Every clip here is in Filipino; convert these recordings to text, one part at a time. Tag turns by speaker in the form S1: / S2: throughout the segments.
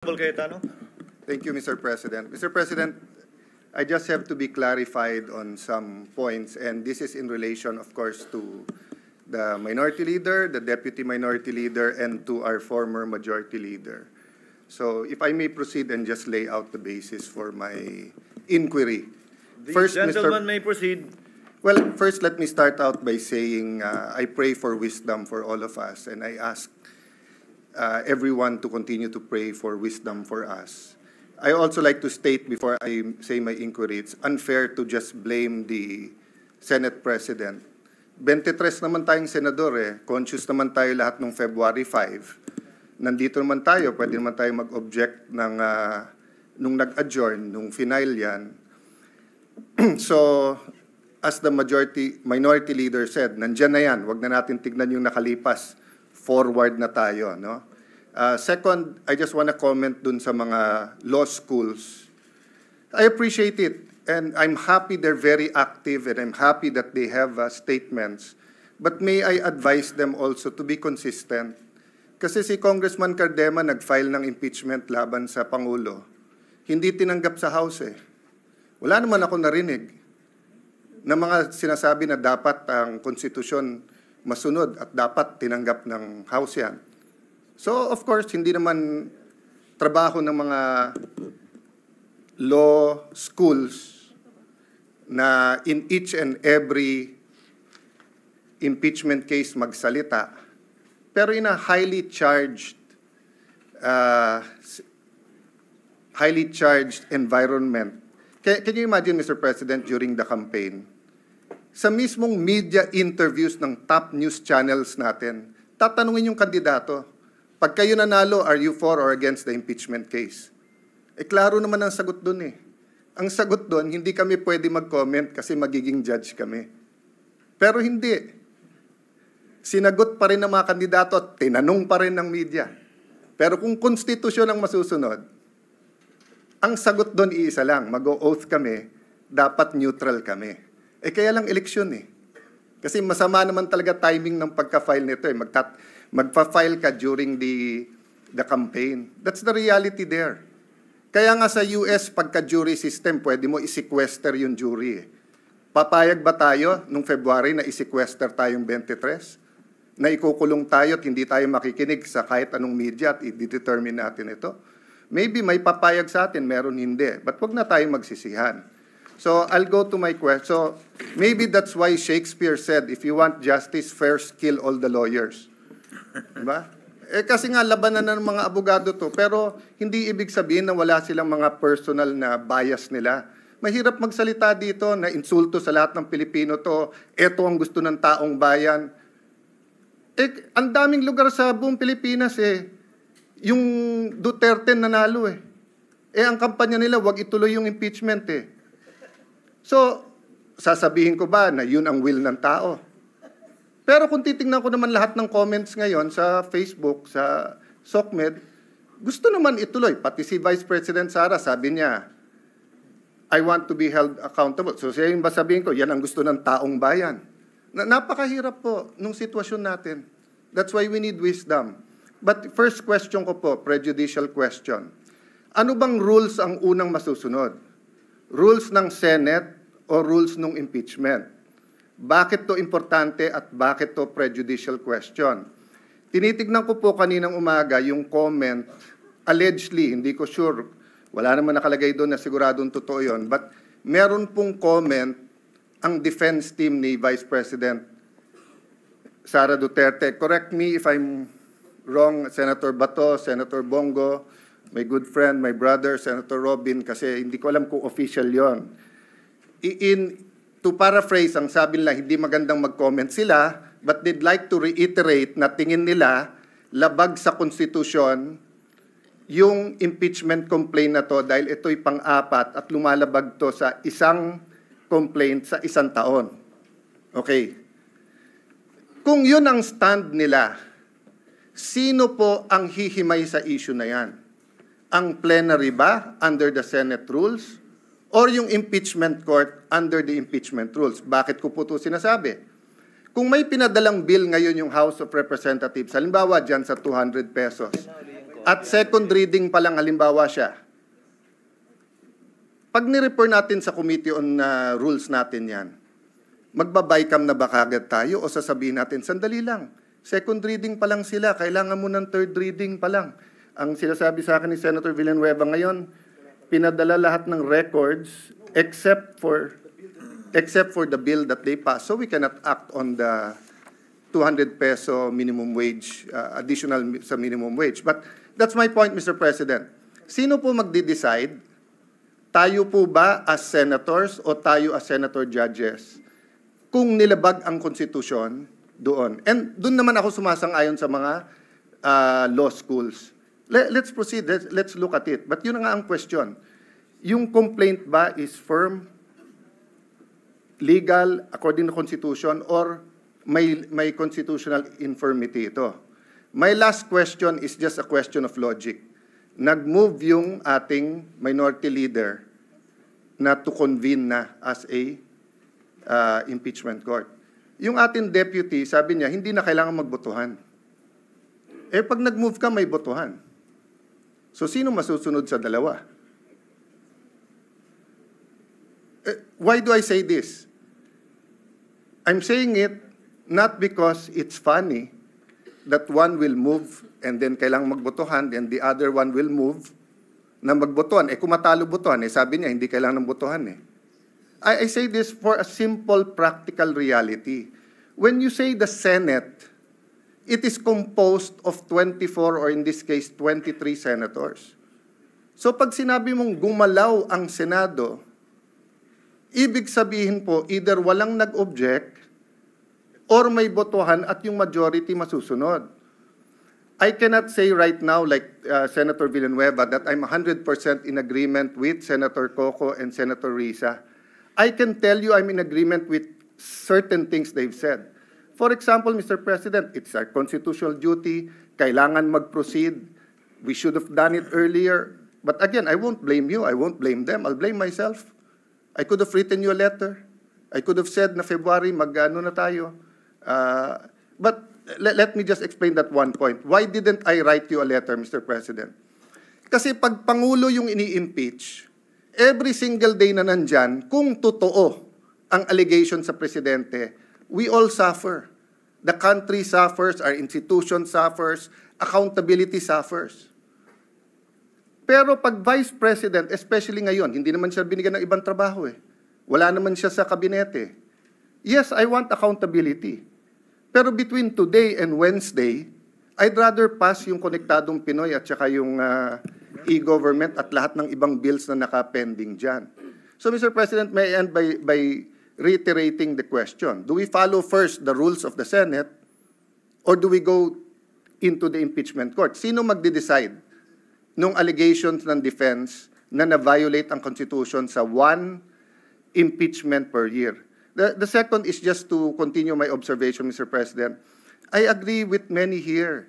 S1: Cayetano.
S2: Thank you, Mr. President. Mr. President, I just have to be clarified on some points, and this is in relation, of course, to the minority leader, the deputy minority leader, and to our former majority leader. So if I may proceed and just lay out the basis for my inquiry.
S1: The gentleman may proceed.
S2: Well, first let me start out by saying I pray for wisdom for all of us, and I ask everyone to continue to pray for wisdom for us. I also like to state before I say my inquiry, it's unfair to just blame the Senate President. 23 naman tayong senador conscious naman tayo lahat nung February 5. Nandito naman tayo, pwede naman tayo mag-object ng, nung nag-adjourn, nung final yan. So, as the minority leader said, nandyan na yan, wag na natin tignan yung nakalipas, forward na tayo, no? Second, I just want to comment dun sa mga law schools. I appreciate it, and I'm happy they're very active, and I'm happy that they have statements. But may I advise them also to be consistent? Kasi si Congressman Cardema nag-file ng impeachment laban sa Pangulo. Hindi tinanggap sa House Wala naman ako narinig na mga sinasabi na dapat ang konstitusyon masunod at dapat tinanggap ng House yan. So, of course, hindi naman trabaho ng mga law schools na in each and every impeachment case magsalita. Pero in a highly charged environment. Can you imagine, Mr. President, during the campaign, sa mismong media interviews ng top news channels natin, tatanungin yung kandidato, pag kayo nanalo, are you for or against the impeachment case? Klaro naman ang sagot dun Ang sagot dun, hindi kami pwede mag-comment kasi magiging judge kami. Pero hindi. Sinagot pa rin ng mga kandidato at tinanong pa rin ng media. Pero kung konstitusyon ang masusunod, ang sagot dun iisa lang, mag-o-oath kami, dapat neutral kami. Kaya lang eleksyon Kasi masama naman talaga timing ng pagka-file nito magpa-file ka during the campaign. That's the reality there. Kaya nga sa US, pagka-jury system, pwede mo i-sequester yung jury Papayag ba tayo nung February na i-sequester tayong 23? Na ikukulong tayo at hindi tayo makikinig sa kahit anong media at i-determine natin ito? Maybe may papayag sa atin, meron hindi. But wag na tayo magsisihan. So I'll go to my question. So maybe that's why Shakespeare said, if you want justice, first kill all the lawyers. Diba? Kasi nga labanan ng mga abogado to, pero hindi ibig sabihin na wala silang mga personal na bias nila. Mahirap magsalita dito na insulto sa lahat ng Pilipino to, eto ang gusto ng taong bayan. Ang daming lugar sa buong Pilipinas yung Duterte nanalo ang kampanya nila, wag ituloy yung impeachment So, sasabihin ko ba na yun ang will ng tao? Pero kung titingnan ko naman lahat ng comments ngayon sa Facebook, sa SOCMED, gusto naman ituloy. Pati si Vice President Sara, sabi niya, I want to be held accountable. So siya yung ba sabihin ko, yan ang gusto ng taong bayan. Napakahirap po nung sitwasyon natin. That's why we need wisdom. But first question ko po, prejudicial question. Ano bang rules ang unang masusunod? Rules ng Senate o rules ng impeachment? Bakit to importante at bakit to prejudicial question? Tinitignan ko po kaninang umaga yung comment, allegedly, hindi ko sure, wala naman nakalagay doon na siguradong totoo yun, but meron pong comment ang defense team ni Vice President Sara Duterte. Correct me if I'm wrong, Senator Bato, Senator Bongo, my good friend, my brother, Senator Robin, kasi hindi ko alam kung official yon. To paraphrase, ang sabi nila, hindi magandang mag-comment sila, but they'd like to reiterate na tingin nila labag sa konstitusyon yung impeachment complaint na to dahil ito'y pang-apat at lumalabag to sa isang complaint sa isang taon. Okay. Kung yun ang stand nila, sino po ang hihimay sa issue na yan? Ang plenary ba under the Senate rules? Or yung impeachment court under the impeachment rules? Bakit ko po ito sinasabi? Kung may pinadalang bill ngayon yung House of Representatives, halimbawa dyan sa 200 pesos, at second reading pa lang halimbawa siya, pag ni-refer natin sa Committee on Rules natin yan, magbabaycam na ba kagad tayo o sasabihin natin, sandali lang, second reading pa lang sila, kailangan mo ng third reading pa lang. Ang sinasabi sa akin ni Senator Villanueva ngayon, pinadala lahat ng records except for the bill that they passed. So we cannot act on the 200 peso minimum wage, additional sa minimum wage. But that's my point, Mr. President. Sino po magde-decide? Tayo po ba as senators o tayo as senator judges? Kung nilabag ang konstitusyon doon. And doon naman ako sumasang-ayon sa mga law schools. Let's proceed. Let's look at it. But yun na nga ang question. Yung complaint ba is firm, legal, according to Constitution, or may constitutional infirmity ito? My last question is just a question of logic. Nag-move yung ating minority leader na to convene na as a impeachment court. Yung ating deputy, sabi niya, hindi na kailangan magbotohan. Eh, pag nag-move ka, may botohan. So, sino masusunod sa dalawa? Why do I say this? I'm saying it not because it's funny that one will move and then kailangang magbotohan, then the other one will move na magbotohan. Eh, kung matalo botohan, eh, sabi niya, hindi kailangan ng botohan eh. I say this for a simple practical reality. When you say the Senate, it is composed of 24 or in this case, 23 senators. So pag sinabi mong gumalaw ang Senado, ibig sabihin po, either walang nag-object or may botohan at yung majority masusunod. I cannot say right now, like Senator Villanueva, that I'm 100% in agreement with Senator Coco and Senator Risa. I can tell you I'm in agreement with certain things they've said. For example, Mr. President, it's our constitutional duty. Kailangan mag-proceed. We should have done it earlier. But again, I won't blame you. I won't blame them. I'll blame myself. I could have written you a letter. I could have said na February, mag-ano na tayo. But let me just explain that one point. Why didn't I write you a letter, Mr. President? Kasi pag Pangulo yung ini-impeach, every single day na nandyan, kung totoo ang allegation sa Presidente, we all suffer. The country suffers, our institution suffers, accountability suffers. Pero pag Vice President, especially ngayon, hindi naman siya binigyan ng ibang trabaho eh. Wala naman siya sa kabinete. Yes, I want accountability. Pero between today and Wednesday, I'd rather pass yung Konektadong Pinoy at saka yung e-government at lahat ng ibang bills na nakapending dyan. So, Mr. President, may I end by reiterating the question. Do we follow first the rules of the Senate or do we go into the impeachment court? Sino magde-decide nung allegations ng defense na na-violate ang Constitution sa one impeachment per year? The second is just to continue my observation, Mr. President. I agree with many here.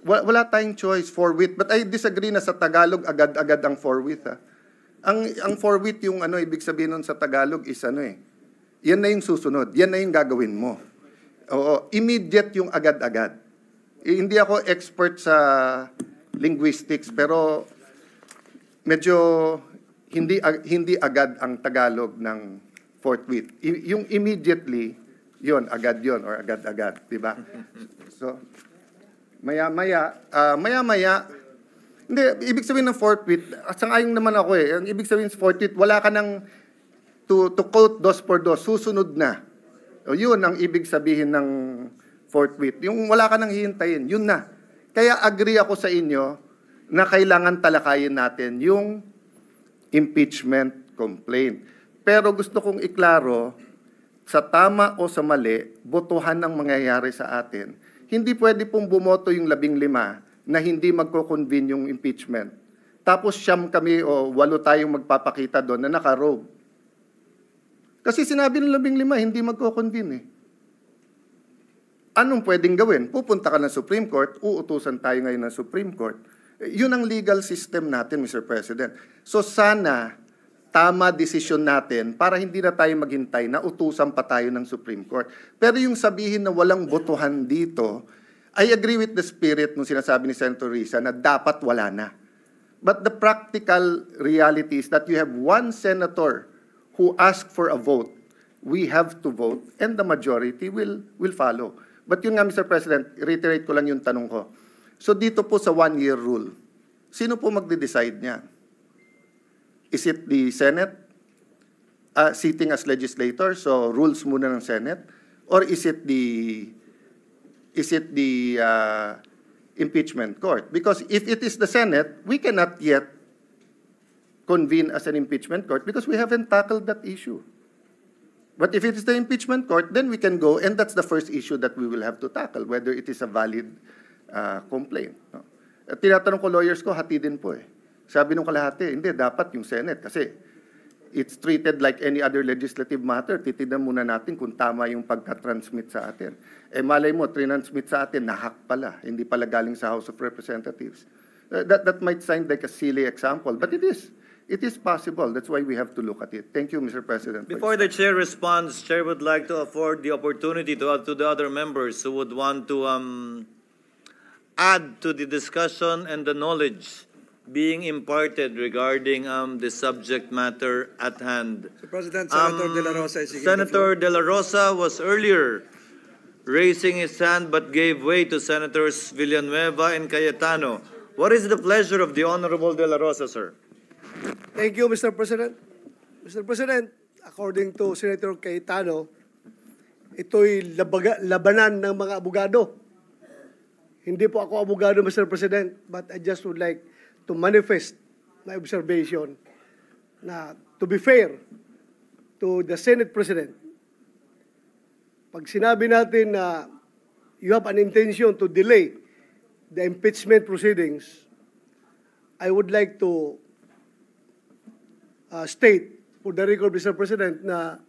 S2: Wala tayong choice, forthwith. But I disagree na sa Tagalog, agad-agad ang forthwith. Ang forthwith, yung ibig sabihin nun sa Tagalog is yan na yung susunod. Yan na yung gagawin mo. Oo, immediate yung agad-agad. Hindi ako expert sa linguistics, pero medyo hindi agad ang Tagalog ng forthwith. Yung immediately, yon agad yon or agad-agad, di ba? So, maya-maya, hindi, ibig sabihin ng forthwith, sang-ayon naman ako eh, ang ibig sabihin ng forthwith, wala ka nang to quote dos por dos, susunod na. O yun ang ibig sabihin ng forthwith. Yung wala ka nang hihintayin, yun na. Kaya agree ako sa inyo na kailangan talakayin natin yung impeachment complaint. Pero gusto kong iklaro, sa tama o sa mali, botohan ang mangyayari sa atin. Hindi pwede pong bumoto yung 15 na hindi magko-convene yung impeachment. Tapos siyam kami o 8 tayong magpapakita doon na naka-robe. Kasi sinabi ng 15, hindi magko-convene eh. Anong pwedeng gawin? Pupunta ka ng Supreme Court, uutusan tayo ngayon ng Supreme Court. Yun ang legal system natin, Mr. President. So sana tama desisyon natin para hindi na tayo maghintay na utusan pa tayo ng Supreme Court. Pero yung sabihin na walang botohan dito, I agree with the spirit nung sinasabi ni Senator Risa na dapat wala na. But the practical reality is that you have one senator who asked for a vote. We have to vote and the majority will follow. But yun nga, Mr. President, reiterate ko lang yung tanong ko. So dito po sa one-year rule, sino po magde-decide niya? Is it the Senate sitting as legislator, so rules muna ng Senate? Or is it the impeachment court? Because if it is the Senate, we cannot yet convene as an impeachment court because we haven't tackled that issue. But if it is the impeachment court, then we can go, and that's the first issue that we will have to tackle, whether it is a valid complaint. No? At tinatanong ko lawyers ko, hati din po eh. Sabi nung kalahati, hindi, dapat yung Senate kasi it's treated like any other legislative matter. Titignan muna natin kung tama yung pagka-transmit sa atin. Eh malay mo, transmit sa atin, nahack pala. Hindi pala galing sa House of Representatives. That might sound like a silly example, but it is. It is possible. That's why we have to look at it. Thank you, Mr. President.
S1: Before the chair responds, chair would like to afford the opportunity to the other members who would want to add to the discussion and the knowledge being imparted regarding the subject matter at hand.
S3: Mr. President, Senator De La Rosa is seeking
S1: Senator De La Rosa was earlier raising his hand but gave way to Senators Villanueva and Cayetano. What is the pleasure of the Honorable De La Rosa, sir?
S3: Thank you, Mr. President. Mr. President, according to Senator Cayetano, ito'y labanan ng mga abogado. Hindi po ako abogado, Mr. President, but I just would like to manifest my observation na to be fair to the Senate President, pag sinabi natin na you have an intention to delay the impeachment proceedings, I would like to state for the record, Mr. President, na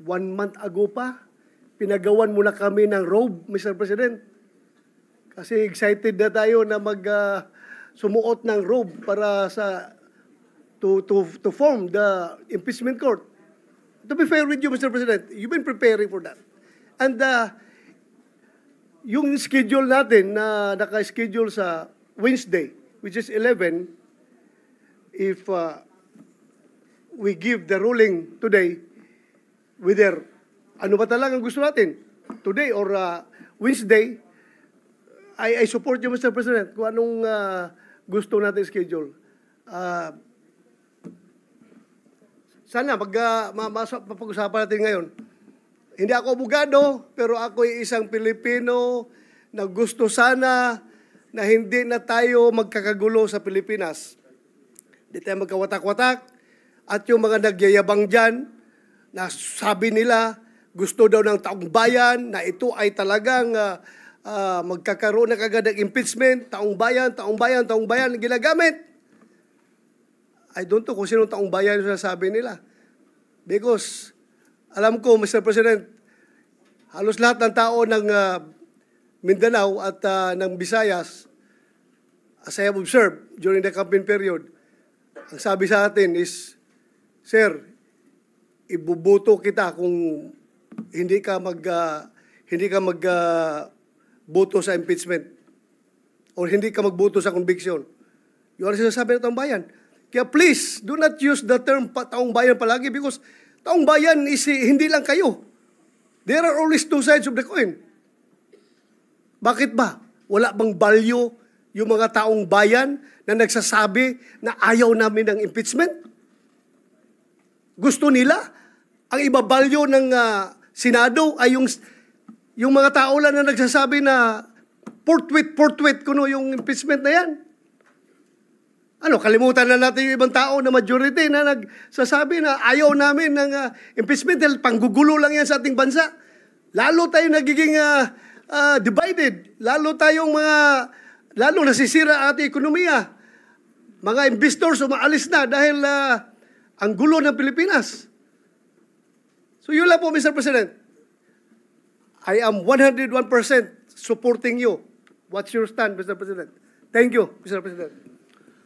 S3: 1 month ago pa, pinagawan muna kami ng robe, Mr. President. Kasi excited na tayo na sumuot ng robe para to form the impeachment court. To be fair with you, Mr. President, you've been preparing for that. And yung schedule natin na naka-schedule sa Wednesday, which is 11, if we give the ruling today, whether ano ba talagang gusto natin, today or Wednesday, I support you, Mr. President, kung anong gusto natin schedule. Sana mapag-usapan natin ngayon. Hindi ako abogado, pero ako ay isang Pilipino na gusto sana na hindi na tayo magkakagulo sa Pilipinas. Hindi tayo magkawatak-watak. At yung mga nagyayabang dyan, na sabi nila, gusto daw ng taong bayan, na ito ay talagang magkakaroon na kagad ng impeachment, taong bayan, ginagamit. I don't know kung sinong taong bayan yung sabi nila. Because, alam ko, Mr. President, halos lahat ng tao ng Mindanao at ng Visayas, as I have observed during the campaign period, ang sabi sa atin is, Sir, ibuboto kita kung hindi ka magboto sa impeachment or hindi ka magboto sa conviction. Yun ang sinasabi ng taong bayan. Kaya please, do not use the term taong bayan palagi because taong bayan is hindi lang kayo. There are always two sides of the coin. Bakit ba? Wala bang value yung mga taong bayan na nagsasabi na ayaw namin ng impeachment? Gusto nila? Ang ibabalyo ng Senado ay yung mga tao lang na nagsasabi na forthwith kuno yung impeachment na yan. Ano, kalimutan na natin yung ibang tao na majority na nagsasabi na ayaw namin ng impeachment dahil panggugulo lang yan sa ating bansa. Lalo tayo nagiging divided. Lalo nasisira ang ating ekonomiya. Mga investors umaalis na dahil ang gulo ng Pilipinas. So yun lang po, Mr. President. I am 101% supporting you. What's your stand, Mr. President? Thank you, Mr. President.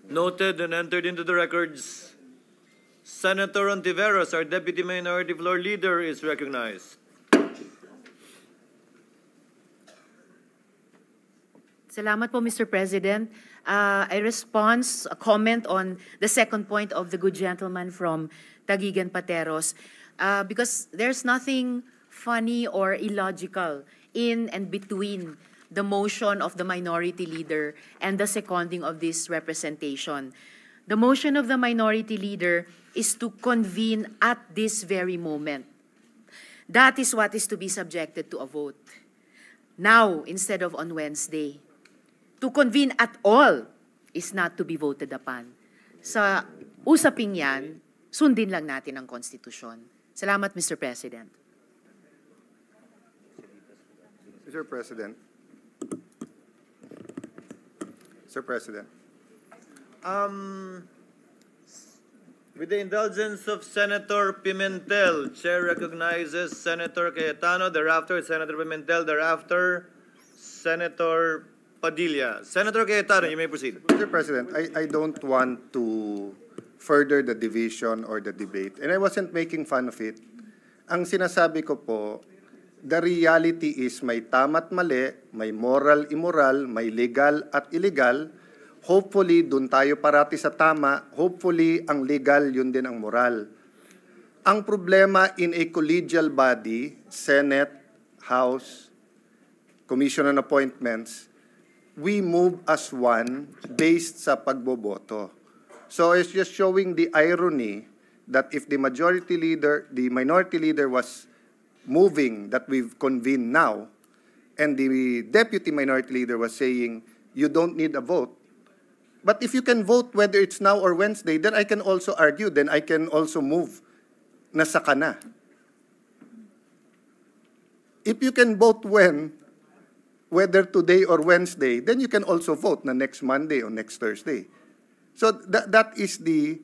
S1: Noted and entered into the records. Senator Ontiveros, our Deputy Minority Floor Leader, is recognized.
S4: Salamat po, Mr. President. I a comment on the second point of the good gentleman from Taguigan Pateros, because there's nothing funny or illogical in and between the motion of the minority leader and the seconding of this representation. The motion of the minority leader is to convene at this very moment. That is what is to be subjected to a vote. Now, instead of on Wednesday. To convene at all is not to be voted upon. Sa usaping yan, sundin lang natin ang konstitusyon. Salamat, Mr. President.
S2: Mr. President. Mr. President.
S1: With the indulgence of Senator Pimentel, Chair recognizes Senator Cayetano, thereafter Senator Pimentel, thereafter Senator Padilla. Senator Cayetano, you may proceed.
S2: Mr. President, I don't want to further the division or the debate. And I wasn't making fun of it. Ang sinasabi ko po, the reality is may tama at mali, may moral, immoral, may legal at illegal. Hopefully, dun tayo parati sa tama. Hopefully, ang legal, yun din ang moral. Ang problema in a collegial body, Senate, House, Commission on Appointments, we move as one based sa pagboboto. So it's just showing the irony that if the minority leader was moving that we've convened now, and the deputy minority leader was saying, you don't need a vote. But if you can vote whether it's now or Wednesday, then I can also argue, then I can also move na saka na. If you can vote whether today or Wednesday, then you can also vote na next Monday or next Thursday. So that is the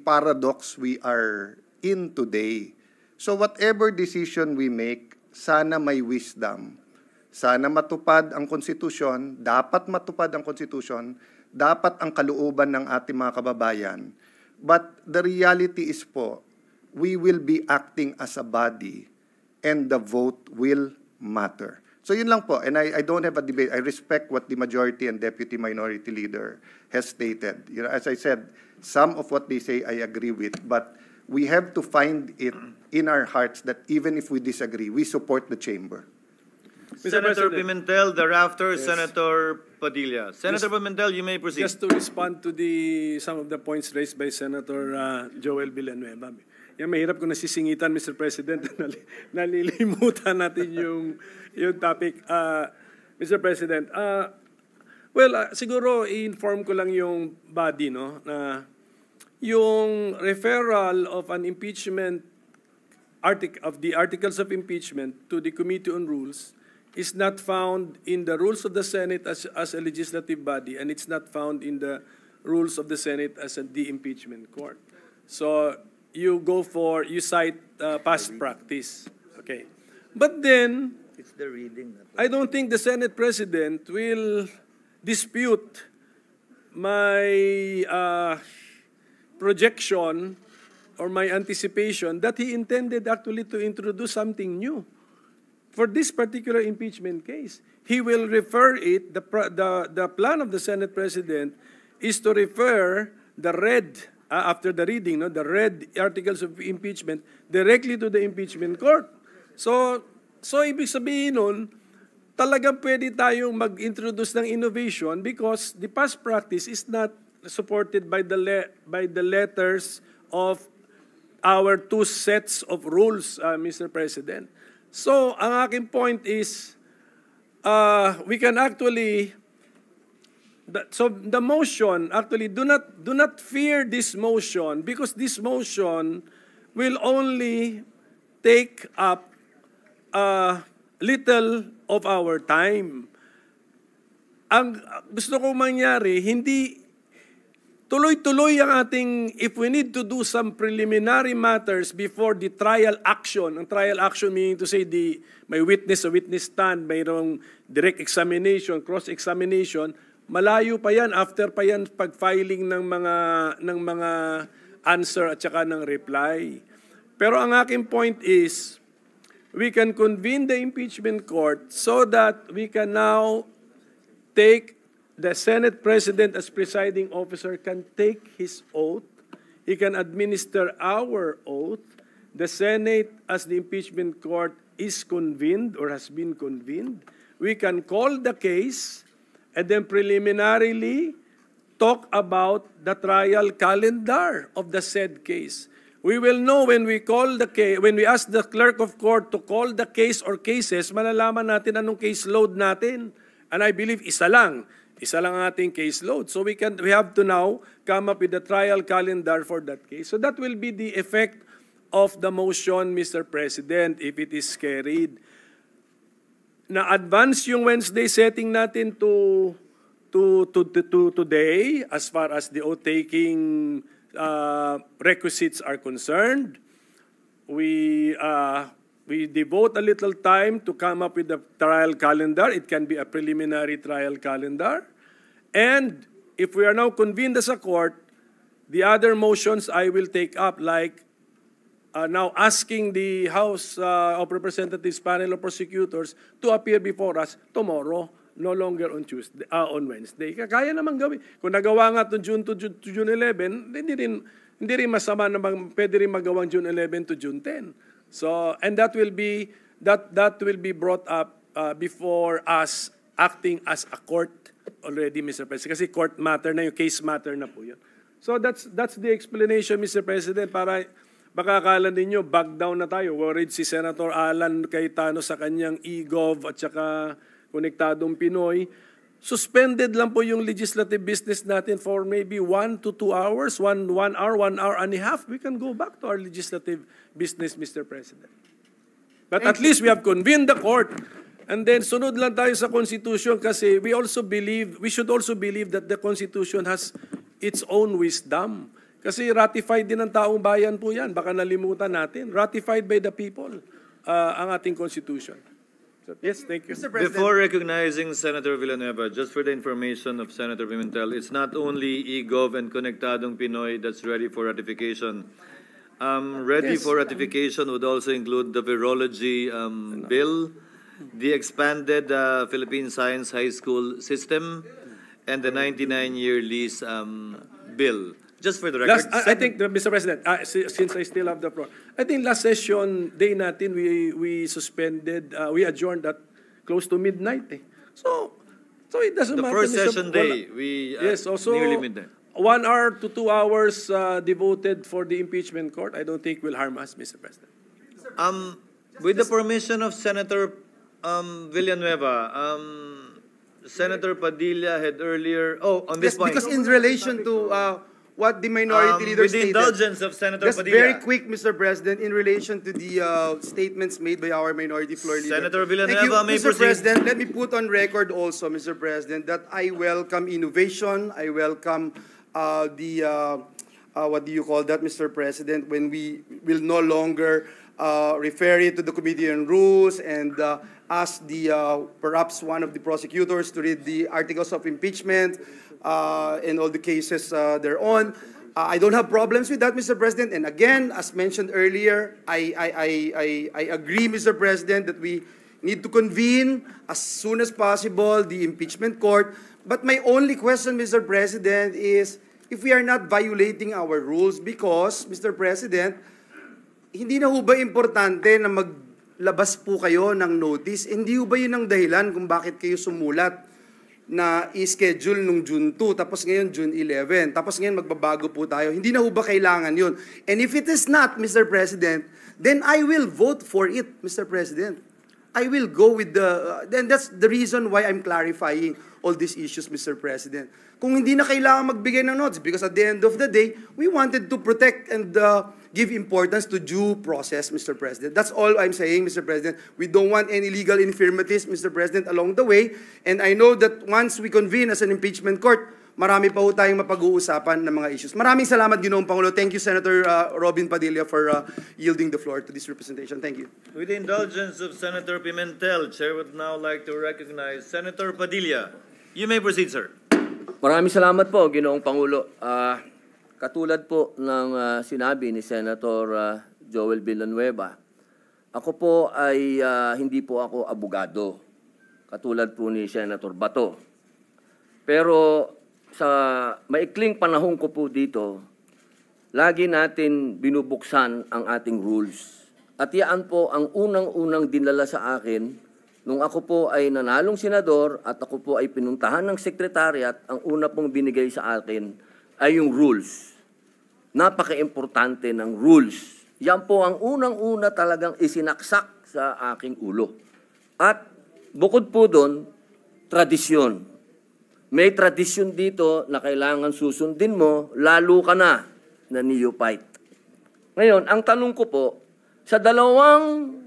S2: paradox we are in today. So whatever decision we make, sana may wisdom. Sana matupad ang konstitusyon, dapat matupad ang konstitusyon, dapat ang kalooban ng ating mga kababayan. But the reality is po, we will be acting as a body and the vote will matter. So yun lang po, and I don't have a debate. I respect what the majority and deputy minority leader has stated. You know, as I said, some of what they say I agree with, but we have to find it in our hearts that even if we disagree, we support the chamber.
S1: Senator Pimentel, thereafter Senator Padilla. Senator Pimentel, you may proceed.
S5: Just to respond to some of the points raised by Senator Joel Villanueva. Yan, mahirap kung nasisingitan, Mr. President, nalilimutan natin yung topic. Mr. President, siguro i-inform ko lang yung body, no, na yung referral of an impeachment of the articles of impeachment to the Committee on Rules is not found in the rules of the Senate as a legislative body, and it's not found in the rules of the Senate as the impeachment court. So you cite past practice. Okay. But then,
S1: it's the reading.
S5: I don't think the Senate President will dispute my projection or my anticipation that he intended actually to introduce something new. For this particular impeachment case, he will refer it, the plan of the Senate President is to refer the after the reading, the read articles of impeachment directly to the impeachment court. So ibig sabihin nun, talagang pwede tayong mag-introduce ng innovation because the past practice is not supported by the letters of our two sets of rules, Mr. President. So ang aking point is, we can actually. So the motion, actually, do not fear this motion because this motion will only take up little of our time. Ang gusto kong mangyari, hindi tuloy-tuloy ang ating, if we need to do some preliminary matters before the trial action, ang trial action meaning to say may witness a witness stand, mayroong direct examination, cross-examination, malayo pa yan, after pa yan pag-filing ng mga answer at saka ng reply. Pero ang aking point is, we can convene the impeachment court so that we can now take the Senate President as presiding officer can take his oath. He can administer our oath. The Senate, as the impeachment court, is convened or has been convened. We can call the case and then preliminarily talk about the trial calendar of the said case. We will know when we call the case, when we ask the clerk of court to call the case or cases, malalaman natin anong case load natin. And I believe isa lang ang ating case load. So we have to now come up with the trial calendar for that case. So that will be the effect of the motion, Mr. President, if it is carried. Na-advance yung Wednesday setting natin to today as far as the oath-taking requisites are concerned. We devote a little time to come up with the trial calendar. It can be a preliminary trial calendar. And if we are now convened as a court, the other motions I will take up, like now asking the House of Representatives panel of prosecutors to appear before us tomorrow, no longer on Tuesday, on Wednesday. Kaya naman gawin. Kung nagawa nga to June 11, hindi rin masama na pwede rin magawang June 11 to June 10. So, and that will be brought up before us acting as a court already, Mr. President. Kasi court matter na yung case matter na po yun. So that's the explanation, Mr. President, para baka akala ninyo back down na tayo. Worried si Senator Alan Cayetano sa kanyang e-gov at saka Konektadong Pinoy. Suspended lang po yung legislative business natin for maybe 1 to 2 hours, 1 hour and a half. We can go back to our legislative business, Mr. President. But at least we have convened the court. And then sunod lang tayo sa Constitution kasi we should also believe that the Constitution has its own wisdom. Kasi ratified din ng taong bayan po yan. Baka nalimutan natin. Ratified by the people ang ating Constitution. Yes, thank you.
S6: Mr. President.
S1: Before recognizing Senator Villanueva, just for the information of Senator Pimentel, it's not only eGov and Konektadong Pinoy that's ready for ratification. Ready for ratification would also include the virology bill, the expanded Philippine Science High School system, and the 99-year lease bill. Just for the record.
S5: I think, Mr. President, since I still have the floor, I think last session day natin, we suspended, we adjourned at close to midnight. So it doesn't matter.
S1: The first session day, we
S5: yes, also
S1: nearly midnight.
S5: 1 hour to 2 hours devoted for the impeachment court, I don't think will harm us, Mr. President.
S1: With the permission of Senator Villanueva, Senator Padilla had earlier, on this point.
S6: Because in relation to what the minority leader
S1: with the
S6: stated.
S1: indulgence of Senator
S6: Just
S1: Padilla.
S6: very quick, Mr. President, in relation to the statements made by our minority floor leader.
S1: Senator Villanueva may
S6: Mr.
S1: proceed.
S6: President, let me put on record also, Mr. President, that I welcome innovation. I welcome what do you call that, Mr. President, when we will no longer refer it to the Committee on Rules and ask perhaps one of the prosecutors to read the articles of impeachment and all the cases thereon. I don't have problems with that, Mr. President. And again, as mentioned earlier, I agree, Mr. President, that we need to convene as soon as possible the impeachment court. But my only question, Mr. President, is if we are not violating our rules because, Mr. President, hindi na ho ba importante na maglabas po kayo ng notice? Hindi ho ba yun ang dahilan kung bakit kayo sumulat na i-schedule nung June 2, tapos ngayon June 11, tapos ngayon magbabago po tayo? Hindi na ho ba kailangan yun? And if it is not, Mr. President, then I will vote for it, Mr. President. I will go with then that's the reason why I'm clarifying all these issues, Mr. President. Kung hindi na kailangan magbigay ng notes, because at the end of the day, we wanted to protect and give importance to due process, Mr. President. That's all I'm saying, Mr. President. We don't want any legal infirmities, Mr. President, along the way. And I know that once we convene as an impeachment court, marami pa ho tayong mapag-uusapan ng mga issues. Maraming salamat, Ginoong Pangulo. Thank you, Senator Robin Padilla, for yielding the floor to this representation. Thank you.
S1: With the indulgence of Senator Pimentel, Chair would now like to recognize Senator Padilla. You may proceed, sir.
S7: Maraming salamat po, Ginoong Pangulo. Katulad po ng sinabi ni Senator Joel Villanueva, Ako po ay hindi po ako abogado, katulad po ni Senator Bato. Pero sa maikling panahon ko po dito, lagi natin binubuksan ang ating rules. At yan po ang unang-unang dinala sa akin nung ako po ay nanalong senador at ako po ay pinuntahan ng sekretariat. Ang una pong binigay sa akin ay yung rules. Napaka-importante ng rules. Yan po ang unang-una talagang isinaksak sa aking ulo. At bukod po doon, tradisyon. May tradisyon dito na kailangan susundin mo, lalo ka na neophyte. Ngayon, ang tanong ko po, sa dalawang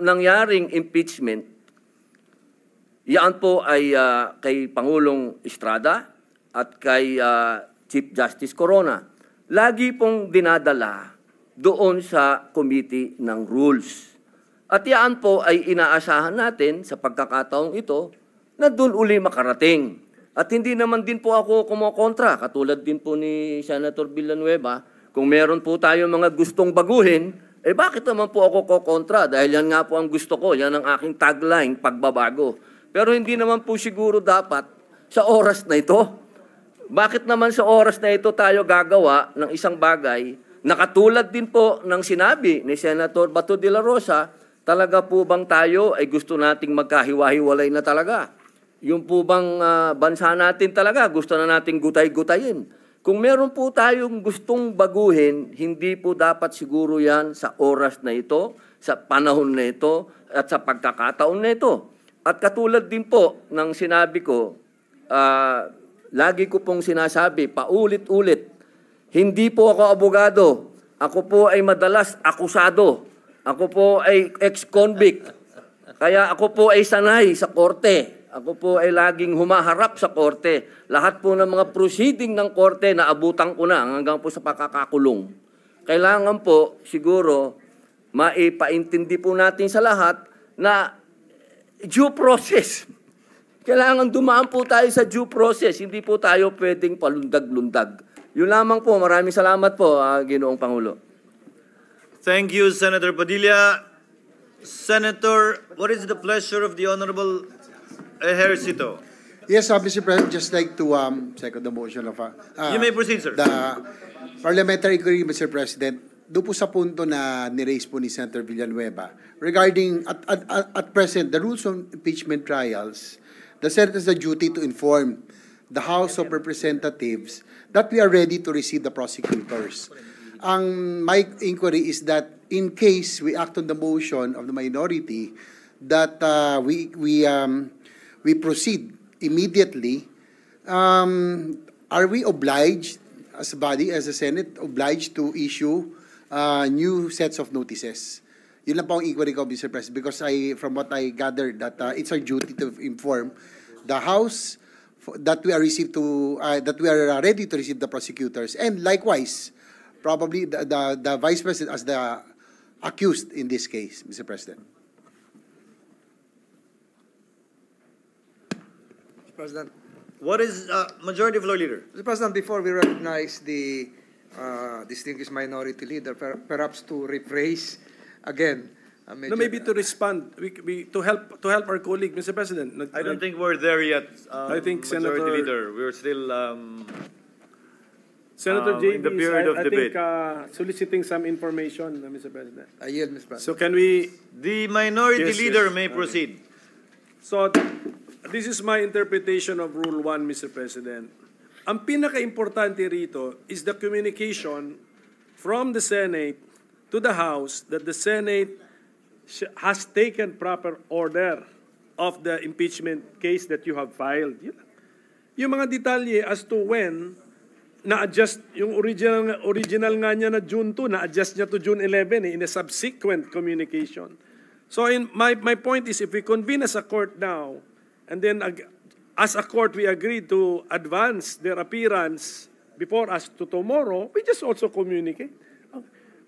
S7: nangyaring impeachment, yan po ay kay Pangulong Estrada at kay Chief Justice Corona. Lagi pong dinadala doon sa Committee ng Rules. At yan po ay inaasahan natin sa pagkakataong ito na doon uli makarating. At hindi naman din po ako kumokontra, katulad din po ni Senator Villanueva, kung meron po tayo mga gustong baguhin, bakit naman po ako kokontra? Dahil yan nga po ang gusto ko, yan ang aking tagline, pagbabago. Pero hindi naman po siguro dapat sa oras na ito. Bakit naman sa oras na ito tayo gagawa ng isang bagay na katulad din po ng sinabi ni Senator Bato de la Rosa, talaga po bang tayo ay gusto nating magkahiwa-hiwalay na talaga? Yung po bang bansa natin talaga gusto na nating gutay-gutayin? Kung meron po tayong gustong baguhin, hindi po dapat siguro yan sa oras na ito, sa panahon na ito, at sa pagkakataon na ito. At katulad din po ng sinabi ko, lagi ko pong sinasabi, paulit-ulit, hindi po ako abogado. Ako po ay madalas akusado. Ako po ay ex-convict. Kaya ako po ay sanay sa korte. Ako po ay laging humaharap sa korte. Lahat po ng mga proceeding ng korte na abutan ko na hanggang po sa pakakakulong. Kailangan po siguro maipaintindi po natin sa lahat na due process. Kailangan dumaan po tayo sa due process. Hindi po tayo pwedeng palundag-lundag. Yun lamang po. Maraming salamat po, Ginoong Pangulo.
S1: Thank you, Senator Padilla. Senator, what is the pleasure of the Honorable Ejercito?
S8: Yes, Mr. President, just like to second the motion of
S1: You may proceed, sir.
S8: the parliamentary inquiry, Mr. President. Doon po sa punto na niraise po ni Senator Villanueva regarding at present the rules on impeachment trials, the Senate has the duty to inform the House of Representatives that we are ready to receive the prosecutors. My inquiry is that in case we act on the motion of the minority, that we proceed immediately. Are we obliged, as a body, as a Senate, obliged to issue new sets of notices? Yun lang po ang inquiry ko, Mr. President, because from what I gathered, that it's our duty to inform the House that we are ready to receive the prosecutors, and likewise, probably the Vice President as the accused in this case, Mr. President.
S9: Mr. President.
S1: What is Majority Floor Leader?
S9: Mr. President, before we recognize the distinguished minority leader, perhaps to rephrase again.
S5: No, maybe to respond, to help our colleague, Mr. President.
S1: I don't think we're there yet.
S5: I think
S1: Majority
S5: Senator
S1: Leader, we're still
S5: Senator
S1: in the
S5: JB
S1: period of
S5: I
S1: debate.
S5: think soliciting some information, Mr. President.
S9: I yield, Mr. President.
S5: So can we?
S1: The Minority
S5: Yes,
S1: Leader
S5: yes.
S1: may proceed.
S5: So this is my interpretation of Rule 1, Mr. President. Ang pinaka-importante rito is the communication from the Senate to the House that the Senate has taken proper order of the impeachment case that you have filed. Yung mga detalye as to when na-adjust, yung original nga niya na June 2, na-adjust niya to June 11 in a subsequent communication. So my point is, if we convene as a court now, and then as a court we agree to advance their appearance before us to tomorrow, we just also communicate.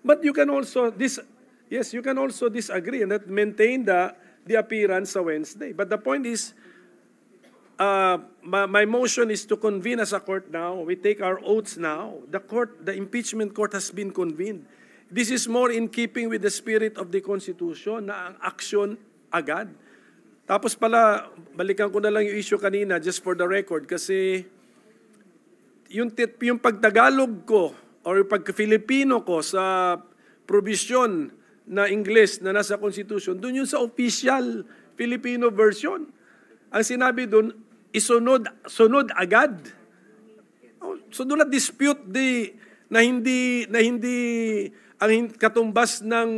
S5: But you can also you can also disagree and that maintain the appearance sa Wednesday. But the point is, my motion is to convene as a court now. We take our oaths now. The impeachment court has been convened. This is more in keeping with the spirit of the Constitution na ang aksyon agad. Tapos pala, balikan ko na lang yung issue kanina just for the record kasi yung pagtagalog ko or yung pagka-Filipino ko sa provision na English na nasa Constitution, dun yung sa official Filipino version. Ang sinabi dun, sunod agad. So do not dispute na hindi ang katumbas ng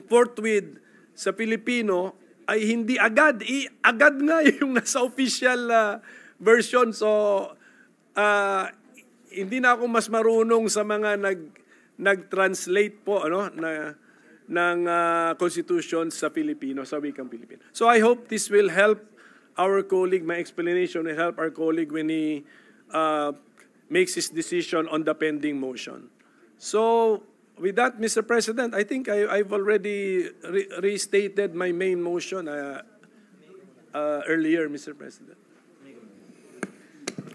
S5: forthwith sa Filipino ay hindi agad. Agad nga yung nasa official version. So hindi na ako mas marunong sa mga nag-translate po ng Constitution sa Filipino, sa wikang Filipino. So I hope this will help our colleague, my explanation will help our colleague when he makes his decision on the pending motion. So with that, Mr. President, I think I've already restated my main motion earlier, Mr. President.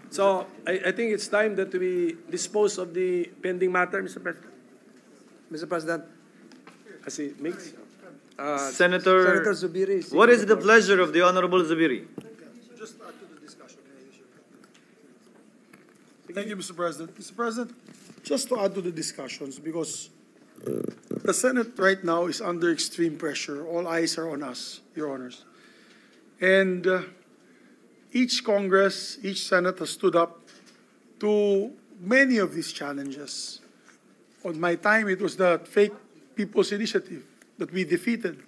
S5: So I think it's time that we dispose of the pending matter, Mr. President.
S9: Mr. President,
S1: Senator
S9: Zubiri.
S1: What is the pleasure of the Honorable Zubiri?
S10: Just add to the discussion. Thank you, Mr. President. Mr. President, just to add to the discussions, because the Senate right now is under extreme pressure. All eyes are on us, Your Honors. And each Congress, each Senate has stood up to many of these challenges. On my time, it was the fake People's Initiative that we defeated.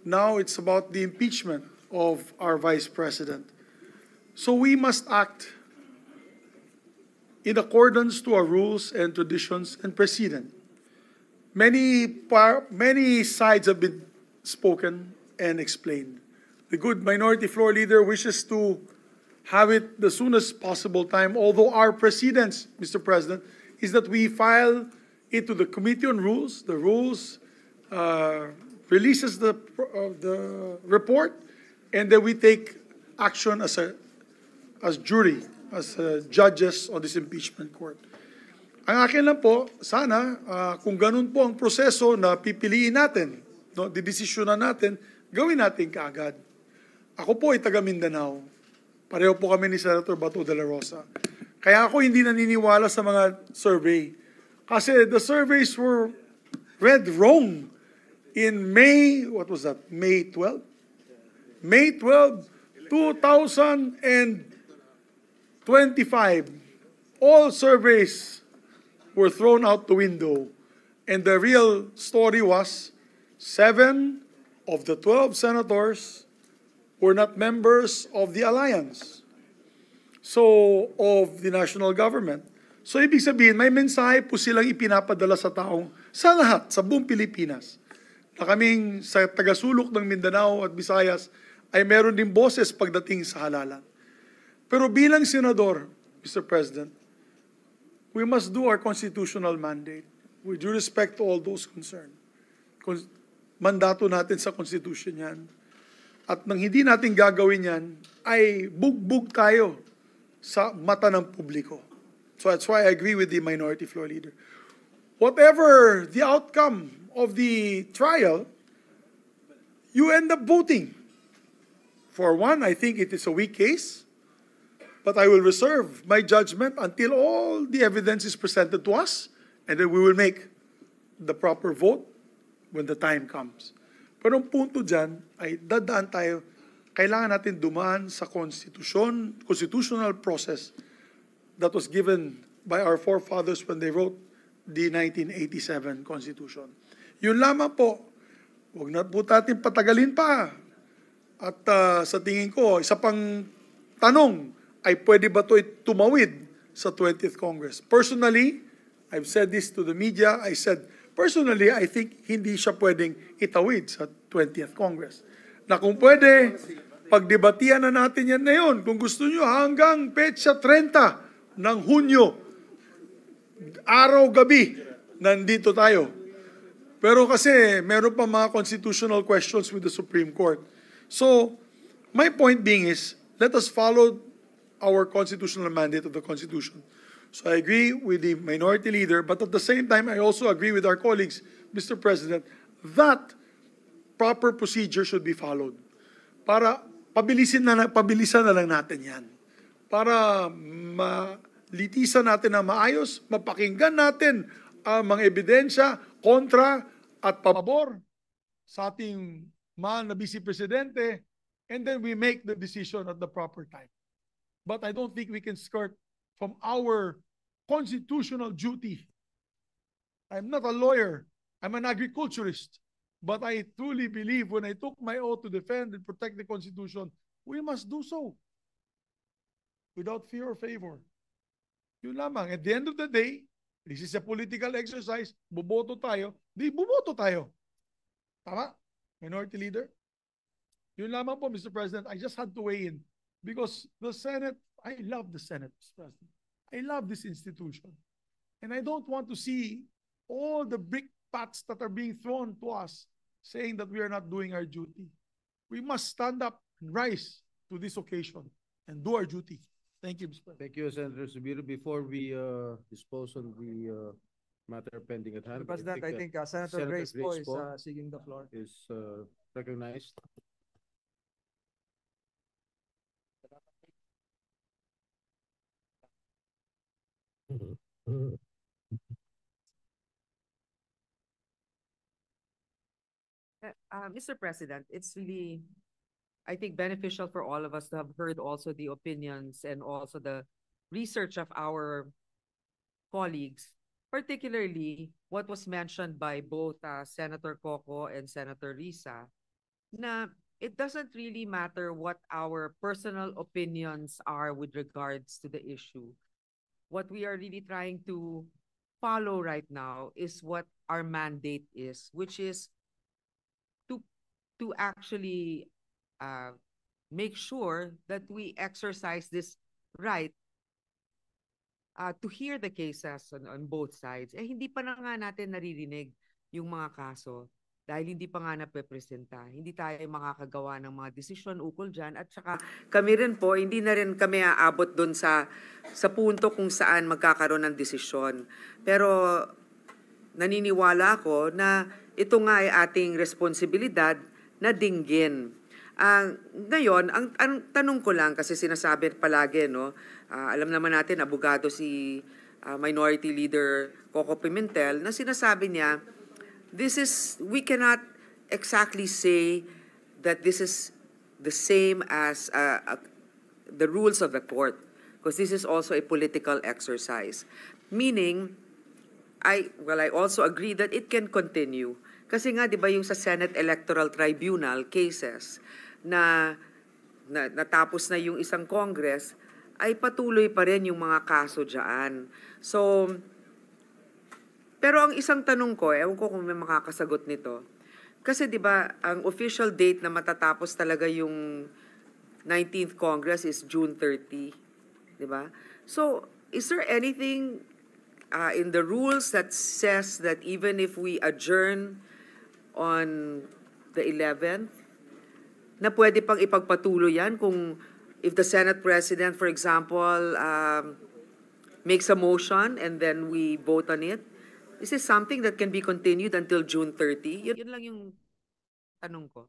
S10: Now it's about the impeachment of our Vice President. So we must act in accordance to our rules and traditions and precedent. Many sides have been spoken and explained. The good minority floor leader wishes to have it the soonest possible time, although our precedence, Mr. President, is that we file it to the Committee on Rules. The Rules releases the report, and then we take action as jury, as judges on this impeachment court. Ang akin lang po, sana, kung ganun po ang proseso na pipiliin natin, didesisyonan natin, gawin natin kaagad. Ako po ay taga Mindanao. Pareho po kami ni Senator Bato de la Rosa. Kaya ako hindi naniniwala sa mga survey. Kasi the surveys were read wrong in May, what was that? May 12? May 12, 2025. All surveys were thrown out the window. And the real story was 7 of the 12 senators were not members of the alliance. So, of the national government. So, ibig sabihin, may mensahe po silang ipinapadala sa taong, sa lahat, sa buong Pilipinas, na kaming sa tagasulok ng Mindanao at Visayas ay meron din boses pagdating sa halalan. Pero bilang senador, Mr. President, we must do our constitutional mandate with due respect to all those concerned. Mandato natin sa Constitution yan. At nang hindi natin gagawin yan, ay bugbog tayo sa mata ng publiko. So that's why I agree with the minority floor leader. Whatever the outcome of the trial, you end up voting. For one, I think it is a weak case, but I will reserve my judgment until all the evidence is presented to us, and then we will make the proper vote when the time comes. Pero ang punto dyan ay dadaan tayo, kailangan natin dumaan sa constitutional process that was given by our forefathers when they wrote the 1987 Constitution. Yun lamang po, huwag na po natin patagalin pa. At sa tingin ko, isa pang tanong, ay pwede ba ito tumawid sa 20th Congress? Personally, I've said this to the media, I said, personally, I think hindi siya pwedeng itawid sa 20th Congress. Na kung pwede, pagdebatihan na natin yan ngayon. Kung gusto nyo, hanggang petsa 30 ng Hunyo, araw-gabi, nandito tayo. Pero kasi, meron pa mga constitutional questions with the Supreme Court. So, my point being is, let us follow our constitutional mandate of the Constitution. So I agree with the minority leader, but at the same time, I also agree with our colleagues Mr. President, that proper procedure should be followed. Para pabilisan na lang natin yan. Para malitisan natin na maayos, mapakinggan natin ang mga ebidensya, kontra at pabor sa ating mahal na Vice Presidente, and then we make the decision at the proper time. But I don't think we can skirt from our constitutional duty. I'm not a lawyer. I'm an agriculturist. But I truly believe when I took my oath to defend and protect the Constitution, we must do so without fear or favor. Yun lamang. At the end of the day, this is a political exercise. Boboto tayo. Di boboto tayo. Tama? Minority Leader? Yun lamang po, Mr. President. I just had to weigh in because the Senate, I love the Senate, Mr. President. I love this institution. And I don't want to see all the brickbats that are being thrown to us saying that we are not doing our duty. We must stand up and rise to this occasion and do our duty. Thank you, Mr. President.
S11: Thank you, Senator Zubiro. Before we dispose on the matter pending at hand,
S9: Mr. President, I think Senator Grace Poe is seeking the floor.
S11: Is recognized.
S12: Mr. President, it's really, I think, beneficial for all of us to have heard also the opinions and also the research of our colleagues, particularly what was mentioned by both Senator Coco and Senator Risa, na it doesn't really matter what our personal opinions are with regards to the issue. What we are really trying to follow right now is what our mandate is, which is to actually make sure that we exercise this right to hear the cases on both sides. Eh, hindi pa na nga natin naririnig yung mga kaso dahil hindi pa nga napepresenta. Hindi tayo makakagawa ng mga desisyon ukol dyan. At saka kami rin po, hindi na rin kami aabot doon sa punto kung saan magkakaroon ng desisyon. Pero naniniwala ako na ito nga ay ating responsibilidad na dinggin. Ngayon, ang tanong ko lang, kasi sinasabi palagi, no, alam naman natin, abogado si Minority Leader Coco Pimentel, na sinasabi niya, we cannot exactly say that this is the same as the rules of the court, because this is also a political exercise. Meaning, I also agree that it can continue. Kasi nga, di ba yung sa Senate Electoral Tribunal cases na natapos na yung isang Congress, ay patuloy pa rin yung mga kaso dyan. So, pero ang isang tanong ko, ewan ko kung may makakasagot nito, kasi di ba ang official date na matatapos talaga yung 19th Congress is June 30, di ba? So, is there anything in the rules that says that even if we adjourn on the 11th, na pwede pang ipagpatuloy yan kung if the Senate President, for example, makes a motion and then we vote on it? Is this something that can be continued until June 30? Yun lang yung tanong ko.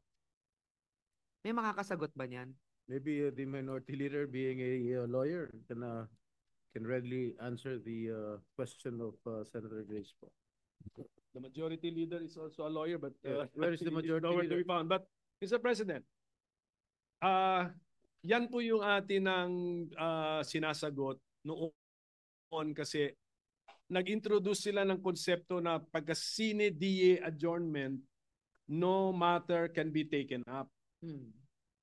S12: May makakasagot ba niyan?
S11: Maybe the Minority Leader, being a lawyer, can readily answer the question of Senator Grace Poe.
S5: The Majority Leader is also a lawyer, but
S11: where is the Majority
S5: nowhere
S11: Leader?
S5: to be found. But, Mr. President, yan po yung atin ng sinasagot noon kasi nag-introduce sila ng konsepto na pagka sine die adjournment, no matter can be taken up.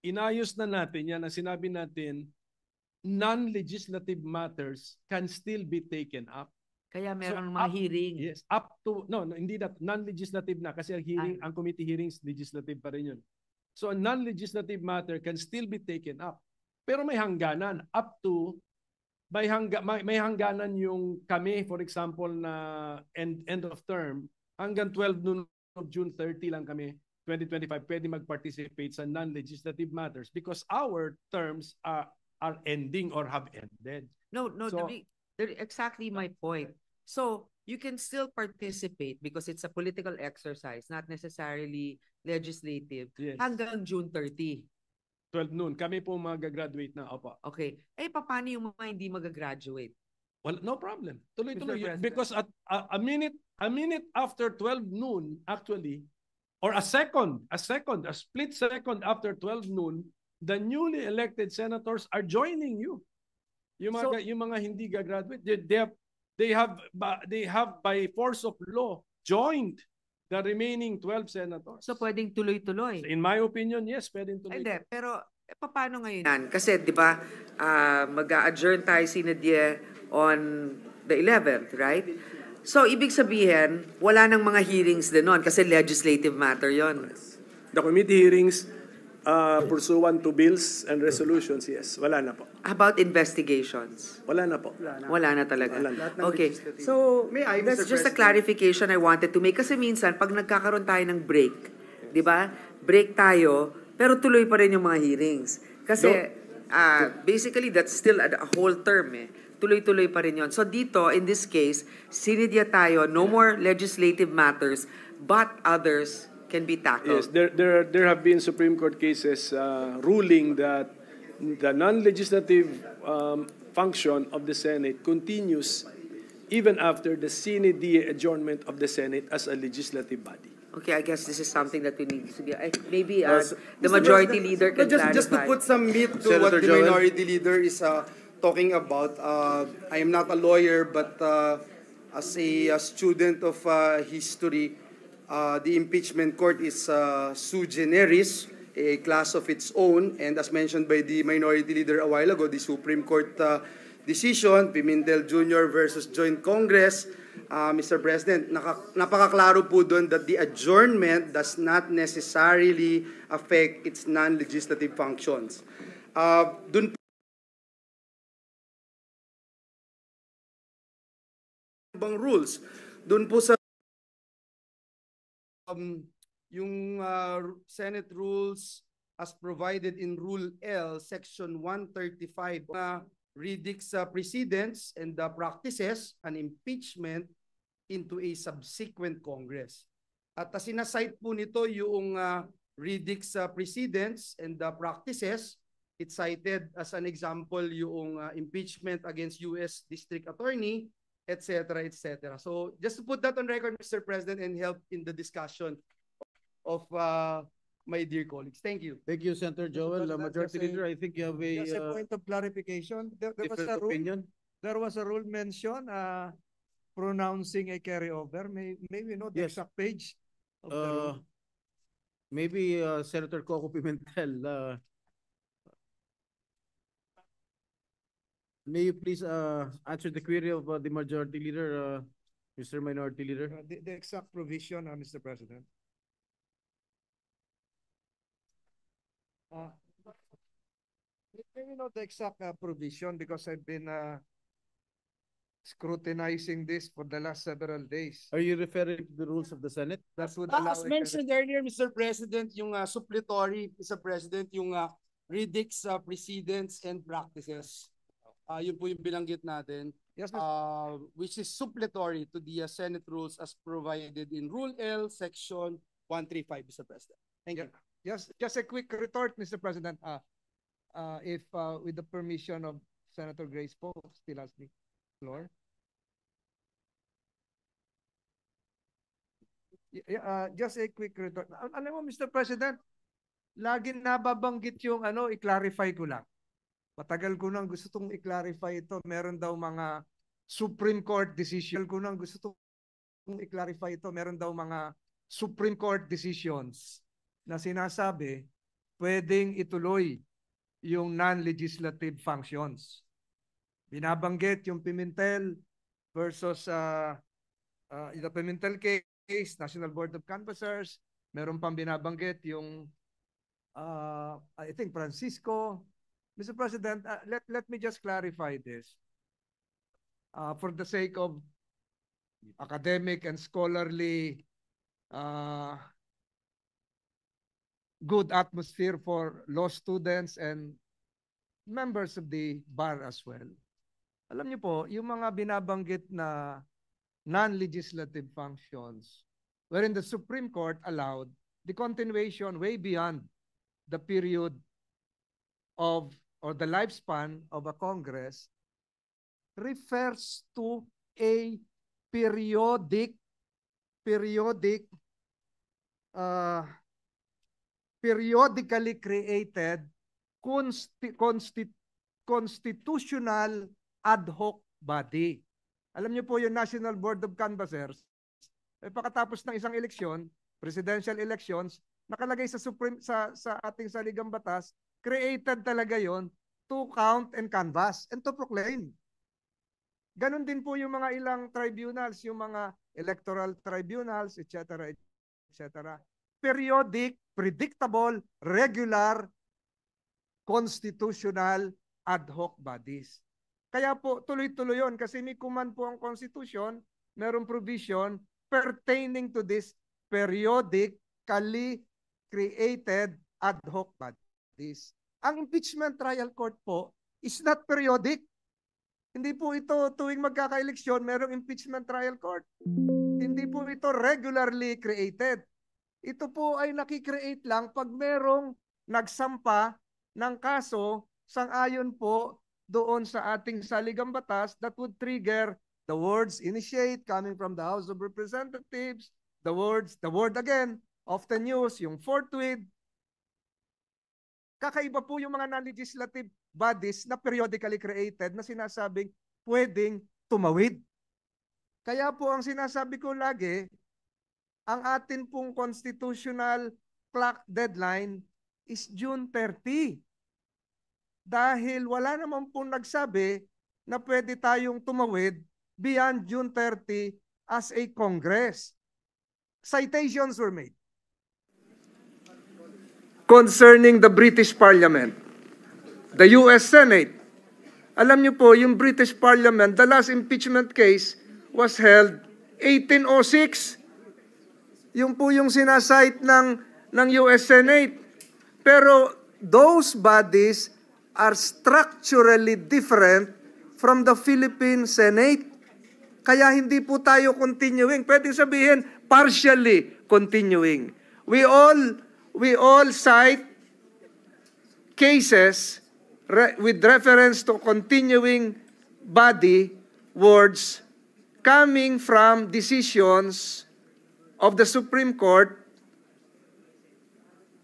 S5: Inayos na natin yan, na sinabi natin, non-legislative matters can still be taken up.
S12: Kaya meron mga hearing.
S5: Yes, up to, hindi that, non-legislative na, kasi ang hearing, ang committee hearings, legislative pa rin yun. So a non-legislative matter can still be taken up. Pero may hangganan, up to, may hangganan yung kami, for example, na end of term, hanggang 12 noon of June 30 lang kami, 2025, pwede mag-participate sa non-legislative matters because our terms are ending or have ended.
S12: No, so, exactly my point. So, you can still participate because it's a political exercise, not necessarily legislative,
S5: Yes.
S12: hanggang June 30.
S5: 12 noon. Kami po mag-graduate na. Opo.
S12: Okay. Eh, paano yung mga hindi mag-graduate?
S5: Well, no problem. Tuloy-tuloy.
S12: Mr. President.
S5: Because at a minute after 12 noon, actually, or a split second after 12 noon, the newly elected senators are joining you. Yung mga hindi gagraduate, they have by force of law joined the remaining 12 senators.
S12: So, pwedeng tuloy-tuloy.
S5: In my opinion, yes, pwedeng tuloy.
S12: Hindi, pero paano ngayon? Kasi, di ba, mag-a-adjourn tayo sinadye on the 11th, right? So, ibig sabihin, wala nang mga hearings din nun kasi legislative matter yon.
S5: The committee hearings pursuant to bills and resolutions, yes. Wala na po.
S12: How about investigations?
S5: Wala na po.
S12: Wala na talaga.
S5: Wala na.
S12: Okay. So, that's just a clarification I wanted to make. Kasi minsan, pag nagkakaroon tayo ng break, di ba? Break tayo, pero tuloy pa rin yung mga hearings. Kasi, basically, that's still a whole term eh. Tuloy-tuloy pa rin yun. So dito, in this case, sinidya tayo, no more legislative matters, but others can be tackled.
S5: Yes, there have been Supreme Court cases ruling that the non-legislative function of the Senate continues even after the sine die adjournment of the Senate as a legislative body.
S12: Okay, I guess this is something that we need to be... maybe the majority leader can clarify.
S6: Just to put some meat to what the minority leader is talking about. I am not a lawyer, but as a student of history, the impeachment court is sui generis, a class of its own, and as mentioned by the minority leader a while ago, the Supreme Court decision, Pimentel Jr. versus Joint Congress, Mr. President, napakaklaro po doon that the adjournment does not necessarily affect its non-legislative functions. Doon bang rules? Doon po sa yung Senate rules as provided in Rule L, Section 135, redicts precedents and the practices an impeachment into a subsequent Congress. At sinasite po nito yung redicts precedents and the practices. It cited as an example yung impeachment against U.S. District Attorney, etc., etc. So just to put that on record, Mr. President, and help in the discussion of my dear colleagues. Thank you.
S11: Thank you, Senator Joel. Majority Leader, I think you have
S9: Just a point of clarification. There was a rule.
S11: opinion.
S9: There was a rule mentioned pronouncing a carryover. May we know the exact page of the rule?
S11: Maybe Senator Coco Pimentel. May you please answer the query of the Majority Leader, Mr. Minority Leader?
S9: The exact provision, Mr. President. Maybe not the exact provision because I've been scrutinizing this for the last several days.
S11: Are you referring to the rules of the Senate?
S9: That would allow
S6: As mentioned earlier, Mr. President, yung suppletory, Mr. President, yung redicts precedents and practices. Yun po yung binanggit natin.
S9: Yes,
S6: which is suppletory to the Senate rules as provided in Rule L, Section 135, Mr. President. Thank you.
S9: Just a quick retort, Mr. President. If with the permission of Senator Grace Poe, still has the floor. Just a quick retort. Alam mo, Mr. President, laging nababanggit yung i-clarify ko lang. Matagal ko nang gusto itong i-clarify ito. Meron daw mga Supreme Court decision. Ko nang gusto itong i-clarify ito. Meron daw mga Supreme Court decisions na sinasabi pwedeng ituloy yung non-legislative functions. Binabanggit yung Pimentel versus the Pimentel case, National Board of Canvassers. Meron pang binabanggit yung I think Francisco. Mr. President, let me just clarify this. For the sake of academic and scholarly good atmosphere for law students and members of the bar as well. Alam niyo po, yung mga binabanggit na non-legislative functions, wherein the Supreme Court allowed the continuation way beyond the period of or the lifespan of a Congress, refers to a periodically created constitutional ad hoc body. Alam niyo po yung National Board of Canvassers, pagkatapos ng isang eleksyon, presidential elections, nakalagay sa ating saligang batas, created talaga yon to count and canvass and to proclaim. Ganon din po yung mga ilang tribunals, yung mga electoral tribunals, etc., etc. Periodic, predictable, regular, constitutional, ad hoc bodies. Kaya po, tuloy-tuloy yun kasi may command po ang Constitution, merong provision pertaining to this periodically created ad hoc bodies. Ang impeachment trial court po is not periodic. Hindi po ito tuwing magkaka-eleksyon, merong impeachment trial court. Hindi po ito regularly created. Ito po ay nakikreate lang pag merong nagsampa ng kaso sang-ayon po doon sa ating saligang batas that would trigger the words initiate coming from the House of Representatives, the word again of the news, yung forthwith. Kakaiba po yung mga non-legislative bodies na periodically created na sinasabing pwedeng tumawid. Kaya po ang sinasabi ko lagi, ang atin pong constitutional clock deadline is June 30. Dahil wala naman pong nagsabi na pwede tayong tumawid beyond June 30 as a Congress. Citations were made concerning the British Parliament, the US Senate. Alam niyo po, yung British Parliament, the last impeachment case was held 1806. Yung po yung sinasite ng US Senate. Pero those bodies are structurally different from the Philippine Senate. Kaya hindi po tayo continuing. Pwede sabihin, partially continuing. We all cite cases with reference to continuing body words coming from decisions of the Supreme Court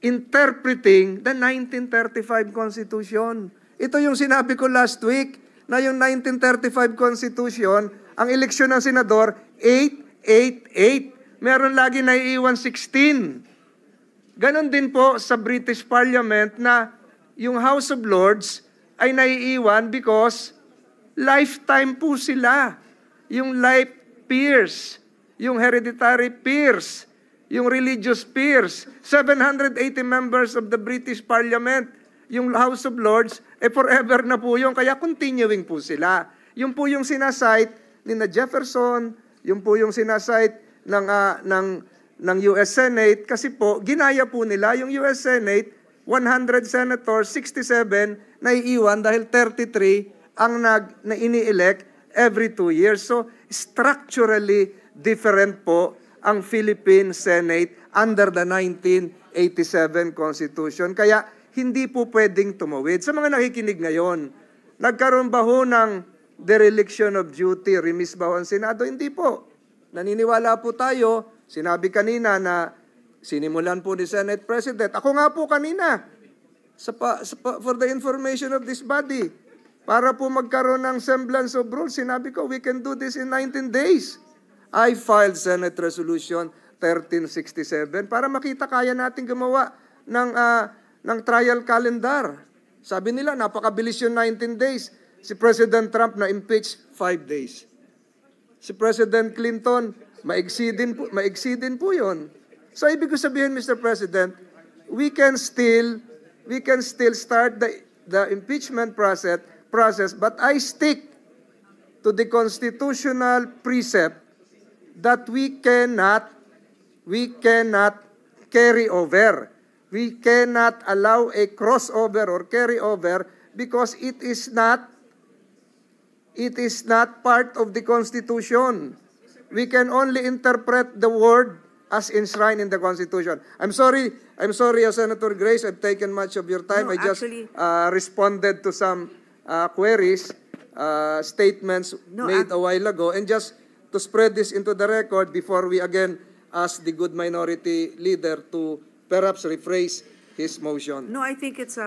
S9: interpreting the 1935 Constitution. Ito yung sinabi ko last week na yung 1935 Constitution, ang eleksyon ng senador, 888. Meron lagi na iiwan 16. Ganon din po sa British Parliament na yung House of Lords ay naiiwan because lifetime po sila. Yung life peers, yung hereditary peers, yung religious peers, 780 members of the British Parliament, yung House of Lords, forever na po yun. Kaya continuing po sila. Yung po yung sinasite ni na Jefferson, yung po yung sinasite ng US Senate, kasi po, ginaya po nila yung US Senate, 100 senators, 67 naiiwan dahil 33 ang na ini-elect every 2 years. So, structurally different po ang Philippine Senate under the 1987 Constitution. Kaya, hindi po pwedeng tumawid. Sa mga nakikinig ngayon, nagkaroon ba ho ng dereliction of duty, remiss ba ho ang Senado? Hindi po. Naniniwala po tayo, sinabi kanina na sinimulan po ni Senate President. Ako nga po kanina, for the information of this body, para po magkaroon ng semblance of rules, sinabi ko, we can do this in 19 days. I filed Senate Resolution 1367 para makita kaya natin gumawa ng trial calendar. Sabi nila, napakabilis yung 19 days. Si President Trump na impeach 5 days. Si President Clinton, maigsidin po yun. So ibig ko sabihin, Mr. President, we can still start the impeachment process, but I stick to the constitutional precept that we cannot carry over. We cannot allow a crossover or carry over because it is not part of the Constitution. we can only interpret the word as enshrined in the Constitution. I'm sorry, Senator Grace, I've taken much of your time.
S12: No,
S9: I just
S12: actually-
S9: responded to some queries, statements made a while ago, and just to spread this into the record before we again ask the good minority leader to perhaps rephrase his motion.
S12: No, I think it's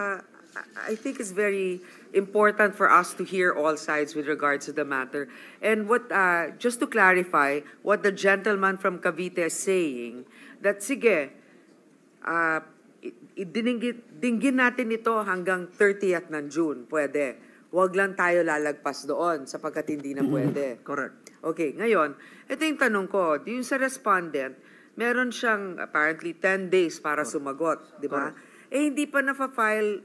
S12: very important for us to hear all sides with regards to the matter. And what just to clarify what the gentleman from Cavite is saying, that sige, dinggin natin ito hanggang 30th ng June, pwede. Huwag lang tayo lalagpas doon sapagkat hindi na pwede.
S9: Correct.
S12: Okay, ngayon, ito yung tanong ko. Yung sa respondent, meron siyang apparently 10 days para sumagot, di ba? Hindi pa na-file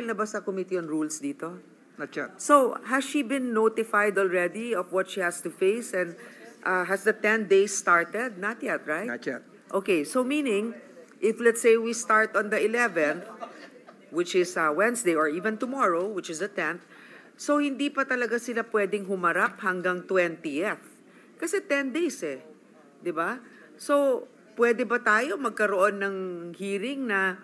S12: na ba sa Committee on Rules dito?
S9: Not yet.
S12: So, has she been notified already of what she has to face, and has the 10 days started? Not yet, right?
S9: Not yet.
S12: Okay, so meaning, if let's say we start on the 11th, which is Wednesday, or even tomorrow, which is the 10th, so hindi pa talaga sila pwedeng humarap hanggang 20th. Kasi 10 days di ba? So, pwede ba tayo magkaroon ng hearing na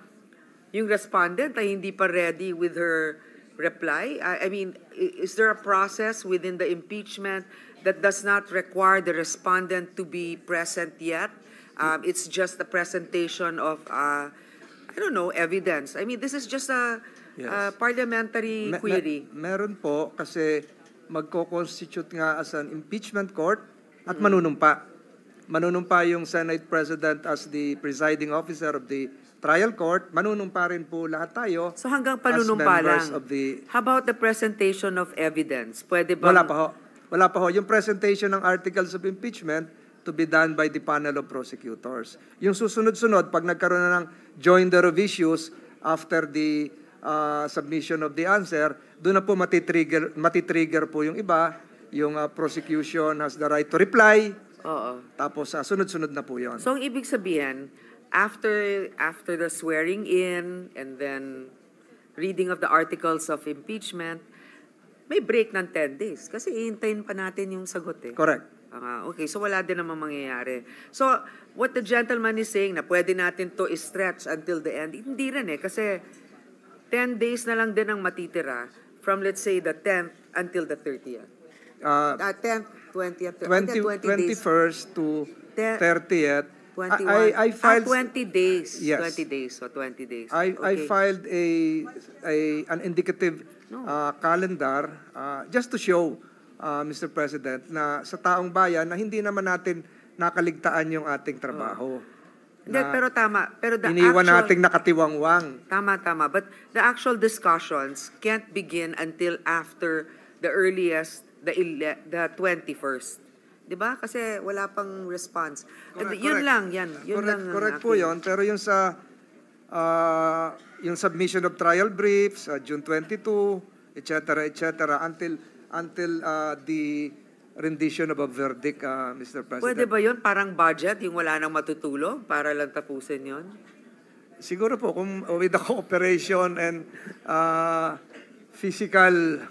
S12: yung respondent ay hindi pa ready with her reply? I mean, is there a process within the impeachment that does not require the respondent to be present yet? It's just a presentation of, evidence. I mean, this is just a parliamentary query.
S9: Meron po kasi magko-constitute nga as an impeachment court at manunumpa. Manunumpa yung Senate President as the presiding officer of the trial court. Manunumpa rin po lahat tayo.
S12: So hanggang panunumpa
S9: as members
S12: lang.
S9: of the...
S12: How about the presentation of evidence? Pwede ba?
S9: Wala pa ho. Yung presentation ng articles of impeachment to be done by the panel of prosecutors. Yung susunod-sunod, pag nagkaroon na ng joinder of issues after the submission of the answer, doon na po matitrigger po yung iba. Yung prosecution has the right to reply.
S12: Oo.
S9: Tapos sunod-sunod na po yun.
S12: So ang ibig sabihin, after the swearing in and then reading of the articles of impeachment, may break ng 10 days. Kasi ihintayin pa natin yung sagot
S9: Correct.
S12: Okay, so wala din namang mangyayari. So, what the gentleman is saying na pwede natin to stretch until the end, hindi rin kasi 10 days na lang din ang matitira from let's say the 10th until the 30th. 10th, 20th,
S2: 21st to 30th.
S12: 21.
S2: I filed
S12: 20 days.
S2: Yes.
S12: 20 days. So 20 days.
S2: I filed an indicative calendar just to show Mr. President na sa taong bayan na hindi naman natin nakaligtaan yung ating trabaho.
S12: Pero tama. Pero
S2: iniwan nating nakatiwangwang.
S12: Tama. But the actual discussions can't begin until after the earliest, the 21st. 'Di ba? Kasi wala pang response. Yun lang.
S2: Correct po 'yon, pero yung sa yung submission of trial briefs June 22, etc. until the rendition of a verdict, Mr. President.
S12: Pwede ba 'yon parang budget, yung wala nang matutulog para lang tapusin 'yon?
S2: Siguro po kung with the cooperation and physical.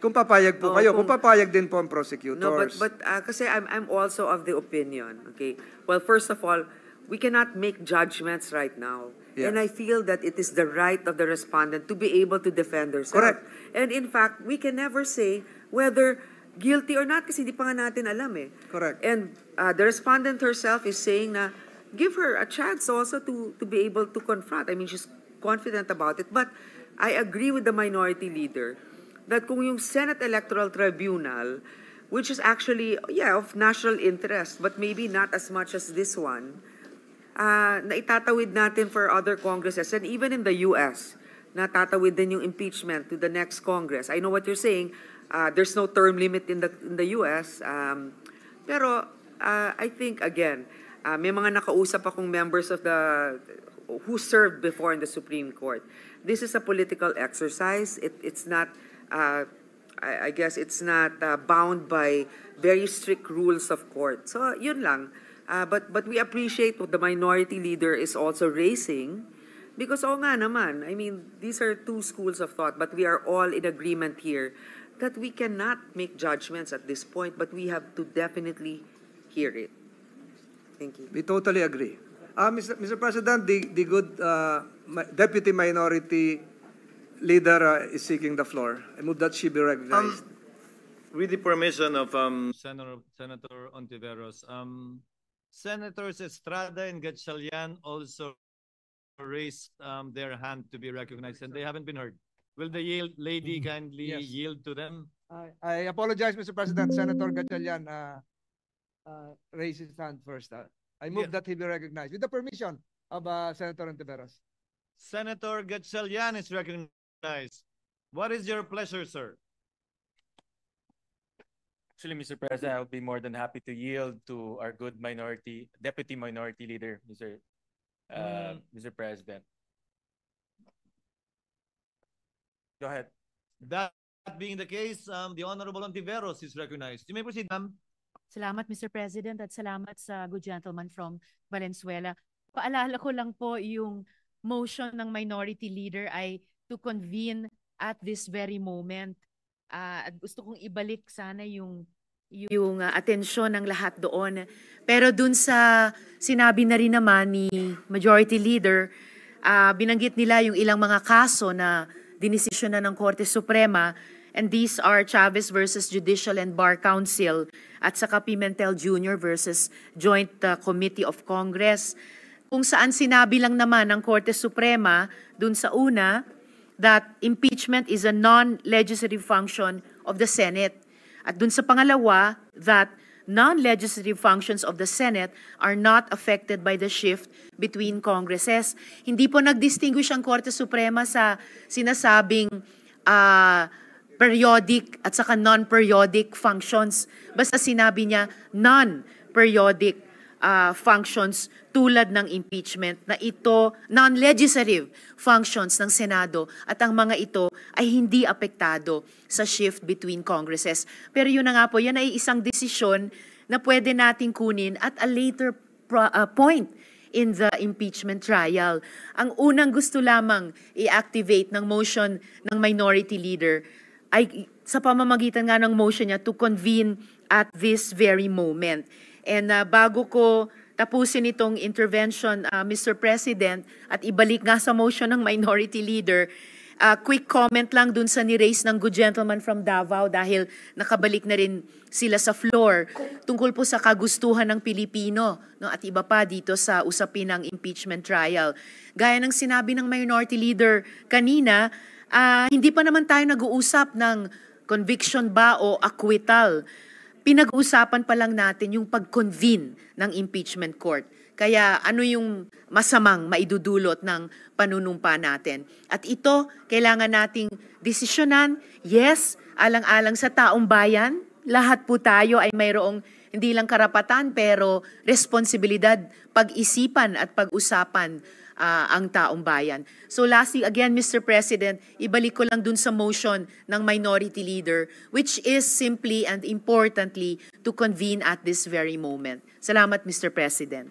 S2: Kung papayag po kayo, kung papayag din po ang prosecutors.
S12: No, but kasi I'm also of the opinion, okay? Well, first of all, we cannot make judgments right now. Yeah. And I feel that it is the right of the respondent to be able to defend herself.
S2: Correct.
S12: And in fact, we can never say whether guilty or not kasi di pa nga natin alam
S2: Correct.
S12: And the respondent herself is saying na give her a chance also to be able to confront. I mean, she's confident about it. But I agree with the minority leader that kung yung Senate Electoral Tribunal, which is actually, of national interest, but maybe not as much as this one, na itatawid natin for other congresses, and even in the U.S., natatawid din yung impeachment to the next Congress. I know what you're saying. There's no term limit in the U.S., pero I think, again, may mga nakausap akong members of who served before in the Supreme Court. This is a political exercise. It's not... I guess it's not bound by very strict rules of court. So, yun lang. But we appreciate what the minority leader is also raising because nga naman, I mean, these are two schools of thought, but we are all in agreement here that we cannot make judgments at this point, but we have to definitely hear it. Thank you.
S9: We totally agree. Mr. President, the good Deputy Minority Leader is seeking the floor. I move that she be recognized.
S1: With the permission of Senator Ontiveros, Senators Estrada and Gatchalian also raised their hand to be recognized, and they haven't been heard. Will the lady kindly yield to them?
S9: I apologize, Mr. President. Senator Gatchalian raised his hand first. I move that he be recognized with the permission of Senator Ontiveros.
S1: Senator Gatchalian is recognized. What is your pleasure, sir?
S13: Actually, Mr. President, I would be more than happy to yield to our good Deputy Minority Leader, Mr. President. Go ahead.
S1: That being the case, the Honorable Ontiveros is recognized. You may proceed, ma'am.
S4: Salamat, Mr. President, at salamat sa good gentleman from Valenzuela. Paalala ko lang po yung motion ng Minority Leader ay to convene at this very moment. At gusto kong ibalik sana yung atensyon ng lahat doon. Pero dun sa sinabi na rin naman ni Majority Leader, binanggit nila yung ilang mga kaso na dinesisyon na ng Korte Suprema, and these are Chavez versus Judicial and Bar Council at saka Pimentel Jr. versus Joint Committee of Congress, kung saan sinabi lang naman ng Korte Suprema dun sa una that impeachment is a non-legislative function of the Senate. At dun sa pangalawa, that non-legislative functions of the Senate are not affected by the shift between Congresses. Hindi po nag-distinguish ang Korte Suprema sa sinasabing periodic at saka non-periodic functions. Basta sinabi niya non-periodic functions tulad ng impeachment, na ito non-legislative functions ng Senado at ang mga ito ay hindi apektado sa shift between Congresses. Pero yun na nga po, yan ay isang desisyon na pwede nating kunin at a later point in the impeachment trial. Ang unang gusto lamang i-activate ng motion ng Minority Leader ay sa pamamagitan nga ng motion niya to convene at this very moment. And bago ko tapusin itong intervention, Mr. President, at ibalik nga sa motion ng Minority Leader, quick comment lang dun sa ni-raise ng good gentleman from Davao dahil nakabalik na rin sila sa floor tungkol po sa kagustuhan ng Pilipino, no, at iba pa dito sa usapin ng impeachment trial. Gaya ng sinabi ng Minority Leader kanina, hindi pa naman tayo nag-uusap ng conviction ba o acquittal. Pinag-uusapan pa lang natin yung pag-convene ng impeachment court. Kaya ano yung masamang maidudulot ng panunumpa natin. At ito, kailangan nating desisyonan. Yes, alang-alang sa taong bayan, lahat po tayo ay mayroong hindi lang karapatan pero responsibilidad, pag-isipan at pag-usapan ang taong bayan. So lastly, again, Mr. President, ibalik ko lang dun sa motion ng Minority Leader, which is simply and importantly to convene at this very moment. Salamat, Mr. President.